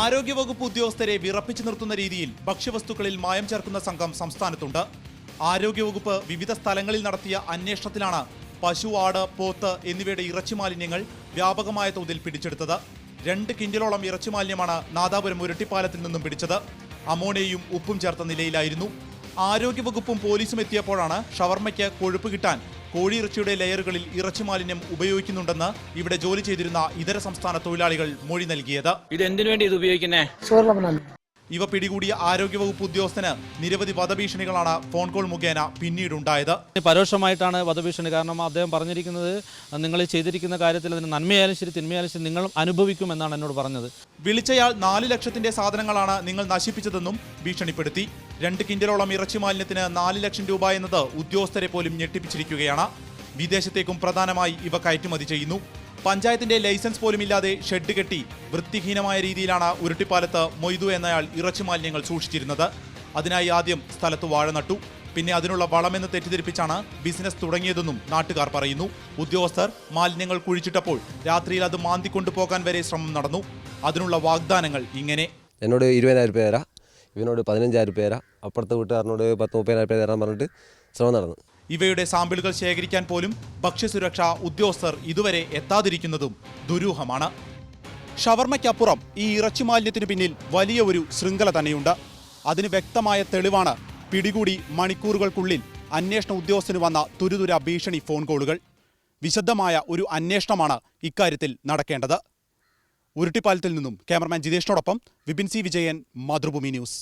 ആരോഗ്യവകുപ്പ് ഉദ്യോഗസ്ഥരെ വിറപ്പിച്ചു നിർത്തുന്ന രീതിയിൽ ഭക്ഷ്യവസ്തുക്കളിൽ മായം ചേർക്കുന്ന സംഘം സംസ്ഥാനത്തുണ്ട്. ആരോഗ്യവകുപ്പ് വിവിധ സ്ഥലങ്ങളിൽ നടത്തിയ അന്വേഷണത്തിലാണ് പശു, ആട്, പോത്ത് എന്നിവയുടെ ഇറച്ചി മാലിന്യങ്ങൾ വ്യാപകമായ തോതിൽ പിടിച്ചെടുത്തത്. 2 കിൻഡലോളം ഇറച്ചി മാലിന്യമാണ് നാദാപുരം ഉരുട്ടിപ്പാലത്തിൽ നിന്നും പിടിച്ചത്. അമോണിയയും ഉപ്പും ചേർത്ത നിലയിലായിരുന്നു. ആരോഗ്യവകുപ്പും പോലീസും എത്തിയപ്പോഴാണ് ഷവർമ്മയ്ക്ക് കൊഴുപ്പ് കിട്ടാൻ കോഴിയിറച്ചിയുടെ ലെയറുകളിൽ ഇറച്ചി മാലിന്യം ഉപയോഗിക്കുന്നുണ്ടെന്ന് ഇവിടെ ജോലി ചെയ്തിരുന്ന ഇതര സംസ്ഥാന തൊഴിലാളികൾ മൊഴി നൽകിയത്. ഇവ പിടികൂടിയ ആരോഗ്യവകുപ്പ് ഉദ്യോഗസ്ഥന് നിരവധി വധഭീഷണികളാണ് ഫോൺ കോൾ മുഖേന പിന്നീടുണ്ടായത്. പരോക്ഷമായിട്ടാണ് വധഭീഷണി. കാരണം അദ്ദേഹം പറഞ്ഞിരിക്കുന്നത് നിങ്ങൾ ചെയ്തിരിക്കുന്ന കാര്യത്തിൽ അതിന് നന്മയായാലും ശരി തിന്മയായാലും ശരി നിങ്ങൾ അനുഭവിക്കുമെന്നാണ് എന്നോട് പറഞ്ഞത്. വിളിച്ചയാൾ 4 ലക്ഷത്തിന്റെ സാധനങ്ങളാണ് നിങ്ങൾ നശിപ്പിച്ചതെന്നും ഭീഷണിപ്പെടുത്തി. 2 കിൻഡലോളം ഇറച്ചി മാലിന്യത്തിന് 4 ലക്ഷം രൂപ എന്നത് ഉദ്യോഗസ്ഥരെ പോലും ഞെട്ടിപ്പിച്ചിരിക്കുകയാണ്. വിദേശത്തേക്കും പ്രധാനമായി ഇവ കയറ്റുമതി ചെയ്യുന്നു. പഞ്ചായത്തിന്റെ ലൈസൻസ് പോലും ഇല്ലാതെ ഷെഡ് കെട്ടി വൃത്തിഹീനമായ രീതിയിലാണ് ഉരുട്ടിപ്പാലത്ത് മൊയ്തു എന്നയാൾ ഇറച്ചി മാലിന്യങ്ങൾ സൂക്ഷിച്ചിരുന്നത്. അതിനായി ആദ്യം സ്ഥലത്ത് വാഴ നട്ടു. പിന്നെ അതിനുള്ള വളമെന്ന് തെറ്റിദ്ധരിപ്പിച്ചാണ് ബിസിനസ് തുടങ്ങിയതെന്നും നാട്ടുകാർ പറയുന്നു. ഉദ്യോഗസ്ഥർ മാലിന്യങ്ങൾ കുഴിച്ചിട്ടപ്പോൾ രാത്രിയിൽ അത് മാന്തിക്കൊണ്ടുപോകാൻ വരെ ശ്രമം നടന്നു. അതിനുള്ള വാഗ്ദാനങ്ങൾ ഇങ്ങനെ: എന്നോട് 20,000 രൂപ തരാം, ഇവനോട് 15,000 രൂപ തരാം, അപ്പുറത്തെ വീട്ടുകാരനോട് 10-30,000 രൂപ തരാൻ പറഞ്ഞിട്ട് ശ്രമം നടന്നു. ഇവയുടെ സാമ്പിളുകൾ ശേഖരിക്കാൻ പോലും ഭക്ഷ്യസുരക്ഷാ ഉദ്യോഗസ്ഥർ ഇതുവരെ എത്താതിരിക്കുന്നതും ദുരൂഹമാണ്. ഷവർമ്മയ്ക്കപ്പുറം ഈ ഇറച്ചി മാലിന്യത്തിന് പിന്നിൽ വലിയ ഒരു ശൃംഖല തന്നെയുണ്ട്. അതിന് വ്യക്തമായ തെളിവാണ് പിടികൂടി മണിക്കൂറുകൾക്കുള്ളിൽ അന്വേഷണ ഉദ്യോഗസ്ഥന് വന്ന തുരുതുര ഭീഷണി ഫോൺ കോളുകൾ. വിശദമായ ഒരു അന്വേഷണമാണ് ഇക്കാര്യത്തിൽ നടക്കേണ്ടത്. ഉരുട്ടിപ്പാലത്തിൽ നിന്നും ക്യാമറമാൻ ജിതേഷിനോടൊപ്പം വിപിൻ സി വിജയൻ, മാതൃഭൂമി ന്യൂസ്.